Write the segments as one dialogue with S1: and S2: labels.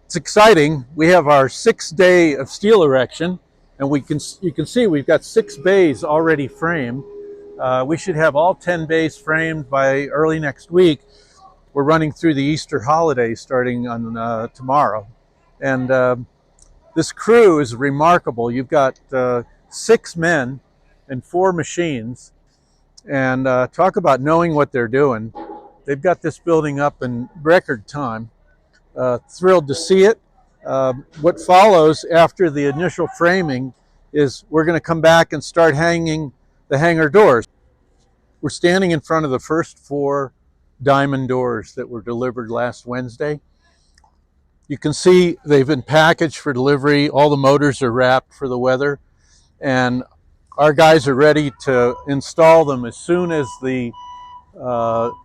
S1: It's exciting. We have our 6th day of steel erection, and you can see we've got 6 bays already framed. We should have all 10 bays framed by early next week. We're running through the Easter holiday starting on tomorrow. And this crew is remarkable. You've got 6 men and 4 machines. And talk about knowing what they're doing. They've got this building up in record time. Thrilled to see it. What follows after the initial framing is we're going to come back and start hanging the hangar doors. We're standing in front of the first 4 diamond doors that were delivered last Wednesday. You can see they've been packaged for delivery. All the motors are wrapped for the weather, and our guys are ready to install them as soon as the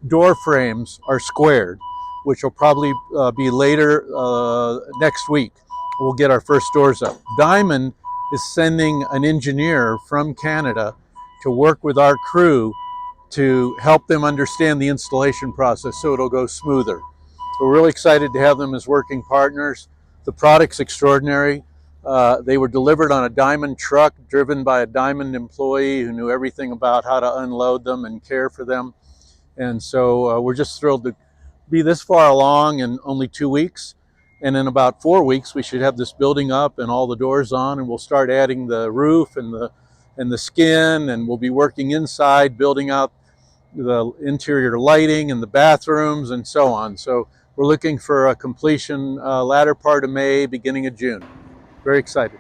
S1: door frames are squared, which will probably be later next week. We'll get our first doors up. Diamond is sending an engineer from Canada to work with our crew to help them understand the installation process so it'll go smoother. We're really excited to have them as working partners. The product's extraordinary. They were delivered on a diamond truck driven by a diamond employee who knew everything about how to unload them and care for them. And so we're just thrilled to be this far along in only 2 weeks. And in about 4 weeks, we should have this building up and all the doors on, and we'll start adding the roof and the skin, and we'll be working inside, building out the interior lighting and the bathrooms and so on. So we're looking for a completion latter part of May, beginning of June. Very excited.